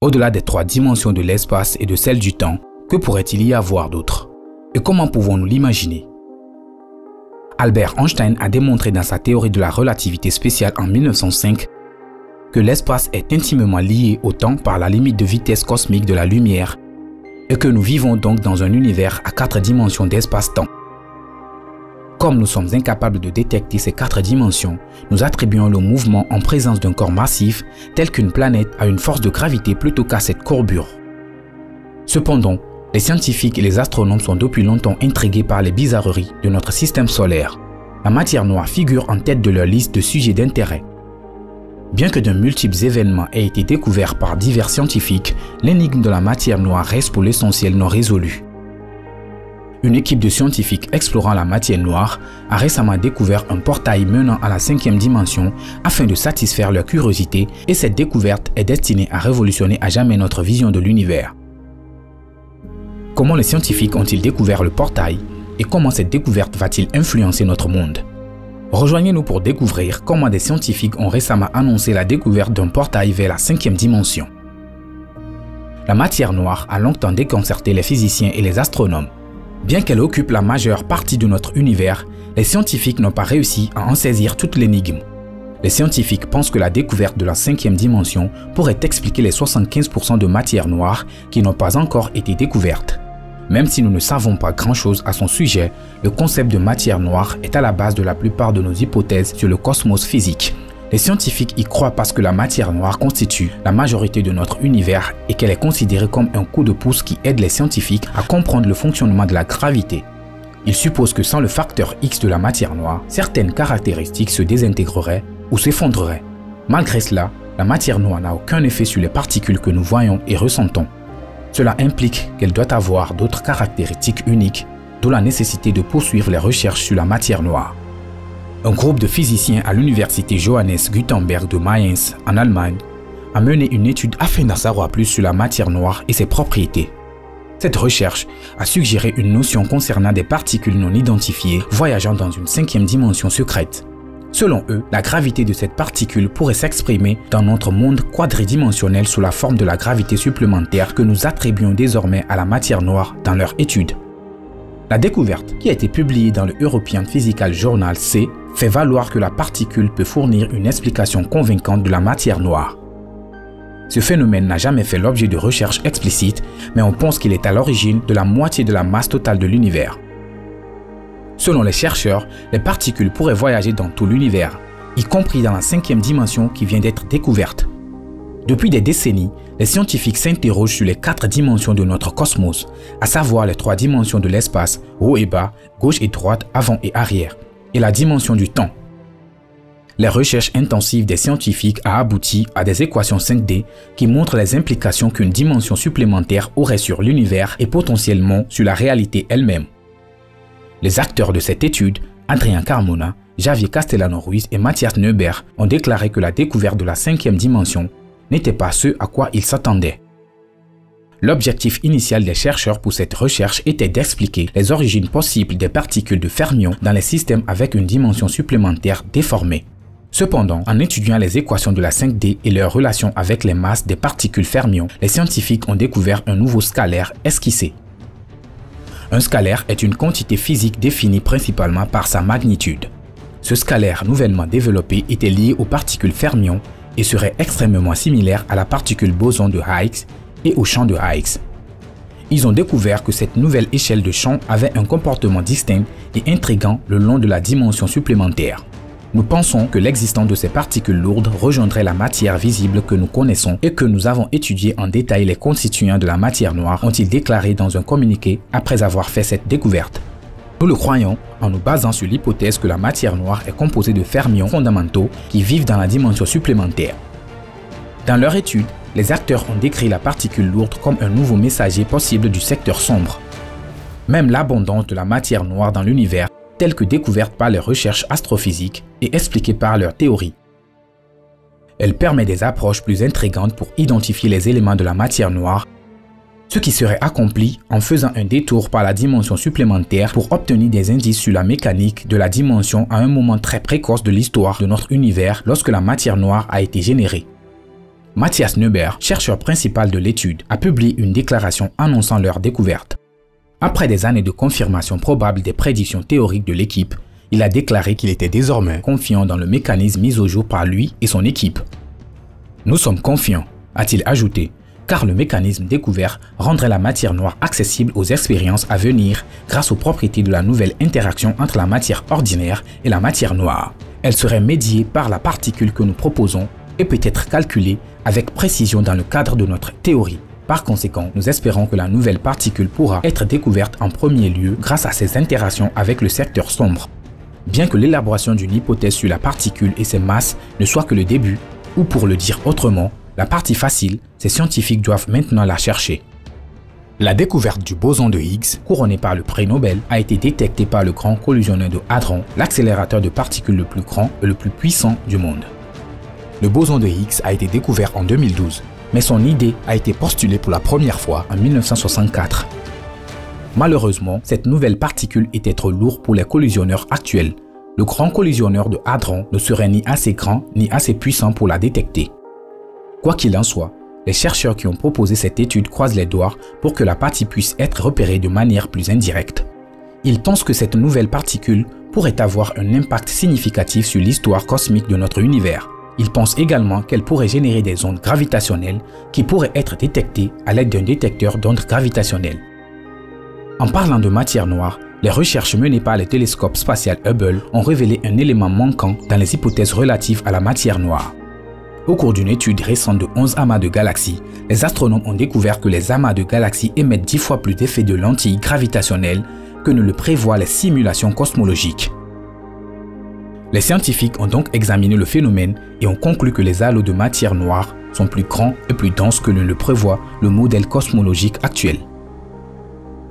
Au-delà des 3 dimensions de l'espace et de celle du temps, que pourrait-il y avoir d'autre? Et comment pouvons-nous l'imaginer? Albert Einstein a démontré dans sa théorie de la relativité spéciale en 1905 que l'espace est intimement lié au temps par la limite de vitesse cosmique de la lumière et que nous vivons donc dans un univers à 4 dimensions d'espace-temps. Comme nous sommes incapables de détecter ces 4 dimensions, nous attribuons le mouvement en présence d'un corps massif tel qu'une planète à une force de gravité plutôt qu'à cette courbure. Cependant, les scientifiques et les astronomes sont depuis longtemps intrigués par les bizarreries de notre système solaire. La matière noire figure en tête de leur liste de sujets d'intérêt. Bien que de multiples événements aient été découverts par divers scientifiques, l'énigme de la matière noire reste pour l'essentiel non résolue. Une équipe de scientifiques explorant la matière noire a récemment découvert un portail menant à la 5e dimension afin de satisfaire leur curiosité, et cette découverte est destinée à révolutionner à jamais notre vision de l'univers. Comment les scientifiques ont-ils découvert le portail et comment cette découverte va-t-il influencer notre monde? Rejoignez-nous pour découvrir comment des scientifiques ont récemment annoncé la découverte d'un portail vers la 5e dimension. La matière noire a longtemps déconcerté les physiciens et les astronomes. Bien qu'elle occupe la majeure partie de notre univers, les scientifiques n'ont pas réussi à en saisir toute l'énigme. Les scientifiques pensent que la découverte de la 5e dimension pourrait expliquer les 75% de matière noire qui n'ont pas encore été découvertes. Même si nous ne savons pas grand-chose à son sujet, le concept de matière noire est à la base de la plupart de nos hypothèses sur le cosmos physique. Les scientifiques y croient parce que la matière noire constitue la majorité de notre univers et qu'elle est considérée comme un coup de pouce qui aide les scientifiques à comprendre le fonctionnement de la gravité. Ils supposent que sans le facteur X de la matière noire, certaines caractéristiques se désintégreraient ou s'effondreraient. Malgré cela, la matière noire n'a aucun effet sur les particules que nous voyons et ressentons. Cela implique qu'elle doit avoir d'autres caractéristiques uniques, d'où la nécessité de poursuivre les recherches sur la matière noire. Un groupe de physiciens à l'université Johannes Gutenberg de Mayence, en Allemagne, a mené une étude afin d'en savoir plus sur la matière noire et ses propriétés. Cette recherche a suggéré une notion concernant des particules non identifiées voyageant dans une 5e dimension secrète. Selon eux, la gravité de cette particule pourrait s'exprimer dans notre monde quadridimensionnel sous la forme de la gravité supplémentaire que nous attribuons désormais à la matière noire dans leur étude. La découverte, qui a été publiée dans le European Physical Journal C, fait valoir que la particule peut fournir une explication convaincante de la matière noire. Ce phénomène n'a jamais fait l'objet de recherches explicites, mais on pense qu'il est à l'origine de la moitié de la masse totale de l'univers. Selon les chercheurs, les particules pourraient voyager dans tout l'univers, y compris dans la 5e dimension qui vient d'être découverte. Depuis des décennies, les scientifiques s'interrogent sur les 4 dimensions de notre cosmos, à savoir les 3 dimensions de l'espace, haut et bas, gauche et droite, avant et arrière, et la dimension du temps. Les recherches intensives des scientifiques ont abouti à des équations 5D qui montrent les implications qu'une dimension supplémentaire aurait sur l'univers et potentiellement sur la réalité elle-même. Les acteurs de cette étude, Adrien Carmona, Javier Castellano-Ruiz et Mathias Neuber, ont déclaré que la découverte de la 5e dimension n'était pas ce à quoi ils s'attendaient. L'objectif initial des chercheurs pour cette recherche était d'expliquer les origines possibles des particules de fermions dans les systèmes avec une dimension supplémentaire déformée. Cependant, en étudiant les équations de la 5D et leur relation avec les masses des particules fermions, les scientifiques ont découvert un nouveau scalaire esquissé. Un scalaire est une quantité physique définie principalement par sa magnitude. Ce scalaire nouvellement développé était lié aux particules fermions et serait extrêmement similaire à la particule boson de Higgs et au champ de Higgs. Ils ont découvert que cette nouvelle échelle de champ avait un comportement distinct et intrigant le long de la dimension supplémentaire. Nous pensons que l'existence de ces particules lourdes rejoindrait la matière visible que nous connaissons et que nous avons étudié en détail les constituants de la matière noire, ont-ils déclaré dans un communiqué après avoir fait cette découverte. Nous le croyons en nous basant sur l'hypothèse que la matière noire est composée de fermions fondamentaux qui vivent dans la dimension supplémentaire. Dans leur étude, les acteurs ont décrit la particule lourde comme un nouveau messager possible du secteur sombre. Même l'abondance de la matière noire dans l'univers, telle que découverte par les recherches astrophysiques et expliquée par leur théorie. Elle permet des approches plus intrigantes pour identifier les éléments de la matière noire, ce qui serait accompli en faisant un détour par la dimension supplémentaire pour obtenir des indices sur la mécanique de la dimension à un moment très précoce de l'histoire de notre univers lorsque la matière noire a été générée. Matthias Neuber, chercheur principal de l'étude, a publié une déclaration annonçant leur découverte. Après des années de confirmation probable des prédictions théoriques de l'équipe, il a déclaré qu'il était désormais confiant dans le mécanisme mis au jour par lui et son équipe. « Nous sommes confiants », a-t-il ajouté, car le mécanisme découvert rendrait la matière noire accessible aux expériences à venir grâce aux propriétés de la nouvelle interaction entre la matière ordinaire et la matière noire. Elle serait médiée par la particule que nous proposons et peut être calculée avec précision dans le cadre de notre théorie. Par conséquent, nous espérons que la nouvelle particule pourra être découverte en premier lieu grâce à ses interactions avec le secteur sombre. Bien que l'élaboration d'une hypothèse sur la particule et ses masses ne soit que le début, ou pour le dire autrement, la partie facile, ces scientifiques doivent maintenant la chercher. La découverte du boson de Higgs, couronné par le prix Nobel, a été détectée par le Grand Collisionneur de Hadron, l'accélérateur de particules le plus grand et le plus puissant du monde. Le boson de Higgs a été découvert en 2012, mais son idée a été postulée pour la première fois en 1964. Malheureusement, cette nouvelle particule était trop lourde pour les collisionneurs actuels. Le Grand Collisionneur de Hadron ne serait ni assez grand ni assez puissant pour la détecter. Quoi qu'il en soit, les chercheurs qui ont proposé cette étude croisent les doigts pour que la partie puisse être repérée de manière plus indirecte. Ils pensent que cette nouvelle particule pourrait avoir un impact significatif sur l'histoire cosmique de notre univers. Ils pensent également qu'elle pourrait générer des ondes gravitationnelles qui pourraient être détectées à l'aide d'un détecteur d'ondes gravitationnelles. En parlant de matière noire, les recherches menées par le télescope spatial Hubble ont révélé un élément manquant dans les hypothèses relatives à la matière noire. Au cours d'une étude récente de 11 amas de galaxies, les astronomes ont découvert que les amas de galaxies émettent 10 fois plus d'effets de lentilles gravitationnelles que ne le prévoient les simulations cosmologiques. Les scientifiques ont donc examiné le phénomène et ont conclu que les halos de matière noire sont plus grands et plus denses que ne le prévoit le modèle cosmologique actuel.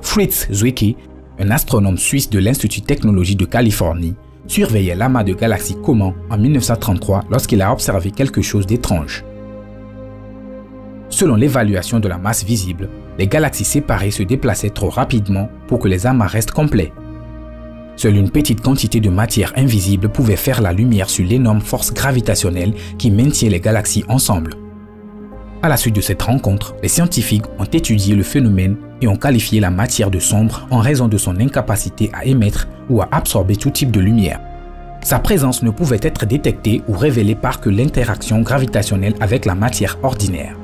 Fritz Zwicky, un astronome suisse de l'Institut de technologie de Californie, surveillait l'amas de galaxies Coman en 1933 lorsqu'il a observé quelque chose d'étrange. Selon l'évaluation de la masse visible, les galaxies séparées se déplaçaient trop rapidement pour que les amas restent complets. Seule une petite quantité de matière invisible pouvait faire la lumière sur l'énorme force gravitationnelle qui maintient les galaxies ensemble. À la suite de cette rencontre, les scientifiques ont étudié le phénomène et ont qualifié la matière de sombre en raison de son incapacité à émettre ou à absorber tout type de lumière. Sa présence ne pouvait être détectée ou révélée par que l'interaction gravitationnelle avec la matière ordinaire.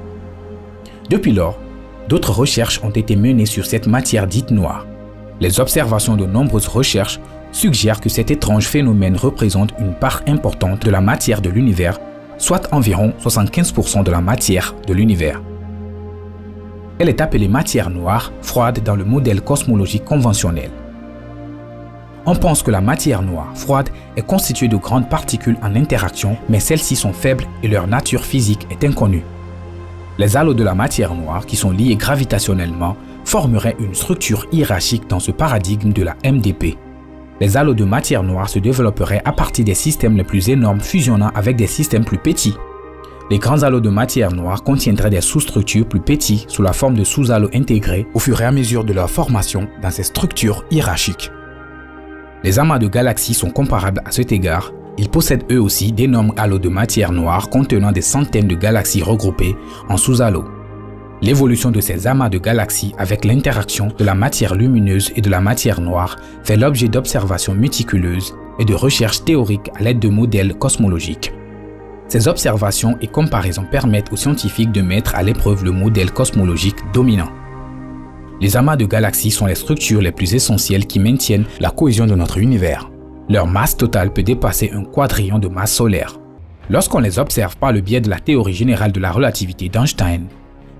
Depuis lors, d'autres recherches ont été menées sur cette matière dite noire. Les observations de nombreuses recherches suggèrent que cet étrange phénomène représente une part importante de la matière de l'univers, soit environ 75% de la matière de l'univers. Elle est appelée matière noire froide dans le modèle cosmologique conventionnel. On pense que la matière noire froide est constituée de grandes particules en interaction, mais celles-ci sont faibles et leur nature physique est inconnue. Les halos de la matière noire, qui sont liés gravitationnellement, formeraient une structure hiérarchique dans ce paradigme de la MDP. Les halos de matière noire se développeraient à partir des systèmes les plus énormes fusionnant avec des systèmes plus petits. Les grands halos de matière noire contiendraient des sous-structures plus petites sous la forme de sous-halos intégrés au fur et à mesure de leur formation dans ces structures hiérarchiques. Les amas de galaxies sont comparables à cet égard. Ils possèdent eux aussi d'énormes halos de matière noire contenant des centaines de galaxies regroupées en sous-halos. L'évolution de ces amas de galaxies avec l'interaction de la matière lumineuse et de la matière noire fait l'objet d'observations méticuleuses et de recherches théoriques à l'aide de modèles cosmologiques. Ces observations et comparaisons permettent aux scientifiques de mettre à l'épreuve le modèle cosmologique dominant. Les amas de galaxies sont les structures les plus essentielles qui maintiennent la cohésion de notre univers. Leur masse totale peut dépasser un quadrillion de masse solaire. Lorsqu'on les observe par le biais de la théorie générale de la relativité d'Einstein,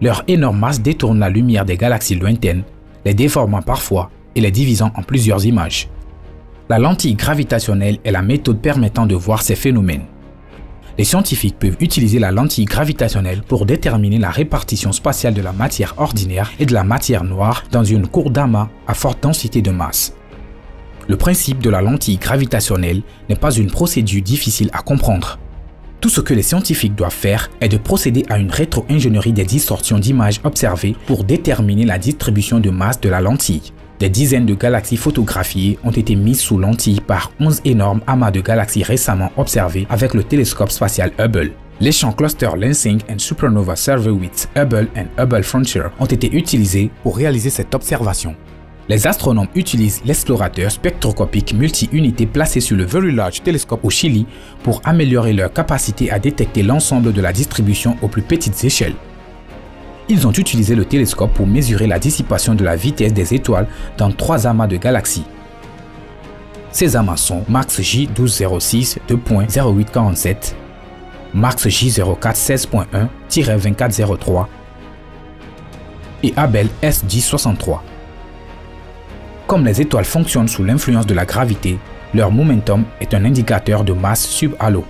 leur énorme masse détourne la lumière des galaxies lointaines, les déformant parfois et les divisant en plusieurs images. La lentille gravitationnelle est la méthode permettant de voir ces phénomènes. Les scientifiques peuvent utiliser la lentille gravitationnelle pour déterminer la répartition spatiale de la matière ordinaire et de la matière noire dans une cour d'amas à forte densité de masse. Le principe de la lentille gravitationnelle n'est pas une procédure difficile à comprendre. Tout ce que les scientifiques doivent faire est de procéder à une rétro-ingénierie des distorsions d'images observées pour déterminer la distribution de masse de la lentille. Des dizaines de galaxies photographiées ont été mises sous lentille par 11 énormes amas de galaxies récemment observés avec le télescope spatial Hubble. Les champs Cluster Lensing and Supernova Survey with Hubble and Hubble Frontier ont été utilisés pour réaliser cette observation. Les astronomes utilisent l'explorateur spectroscopique multi-unité placé sur le Very Large Telescope au Chili pour améliorer leur capacité à détecter l'ensemble de la distribution aux plus petites échelles. Ils ont utilisé le télescope pour mesurer la dissipation de la vitesse des étoiles dans 3 amas de galaxies. Ces amas sont Max J1206 2.0847, Max J0416.1-2403 et Abell S1063. Comme les étoiles fonctionnent sous l'influence de la gravité, leur momentum est un indicateur de masse sub-halo.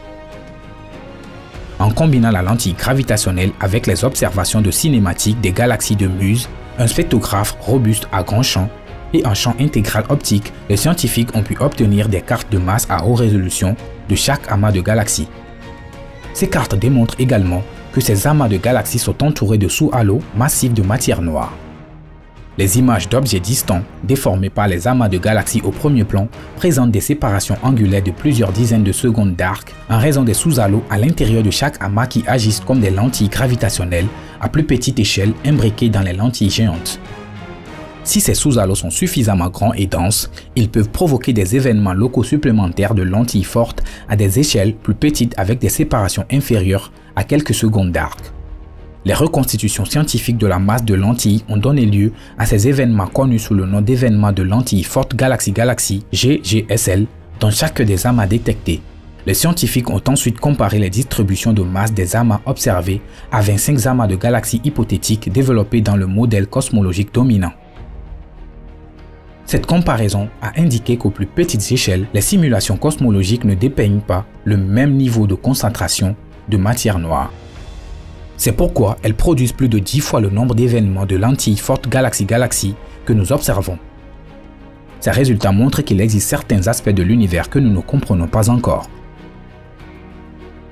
En combinant la lentille gravitationnelle avec les observations de cinématiques des galaxies de Muse, un spectrographe robuste à grand champ et un champ intégral optique, les scientifiques ont pu obtenir des cartes de masse à haute résolution de chaque amas de galaxies. Ces cartes démontrent également que ces amas de galaxies sont entourés de sous-halos massifs de matière noire. Les images d'objets distants, déformés par les amas de galaxies au premier plan, présentent des séparations angulaires de plusieurs dizaines de secondes d'arc en raison des sous-halos à l'intérieur de chaque amas qui agissent comme des lentilles gravitationnelles à plus petite échelle imbriquées dans les lentilles géantes. Si ces sous-halos sont suffisamment grands et denses, ils peuvent provoquer des événements locaux supplémentaires de lentilles fortes à des échelles plus petites avec des séparations inférieures à quelques secondes d'arc. Les reconstitutions scientifiques de la masse de lentilles ont donné lieu à ces événements connus sous le nom d'événements de lentilles fortes galaxie-galaxie GGSL dans chaque des amas détectés. Les scientifiques ont ensuite comparé les distributions de masse des amas observés à 25 amas de galaxies hypothétiques développés dans le modèle cosmologique dominant. Cette comparaison a indiqué qu'aux plus petites échelles, les simulations cosmologiques ne dépeignent pas le même niveau de concentration de matière noire. C'est pourquoi elles produisent plus de 10 fois le nombre d'événements de lentilles fortes galaxie-galaxie que nous observons. Ces résultats montrent qu'il existe certains aspects de l'univers que nous ne comprenons pas encore.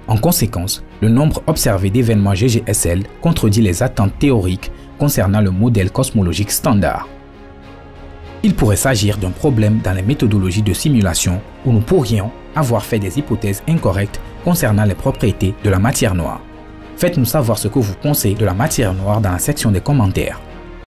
En conséquence, le nombre observé d'événements GGSL contredit les attentes théoriques concernant le modèle cosmologique standard. Il pourrait s'agir d'un problème dans les méthodologies de simulation où nous pourrions avoir fait des hypothèses incorrectes concernant les propriétés de la matière noire. Faites-nous savoir ce que vous pensez de la matière noire dans la section des commentaires.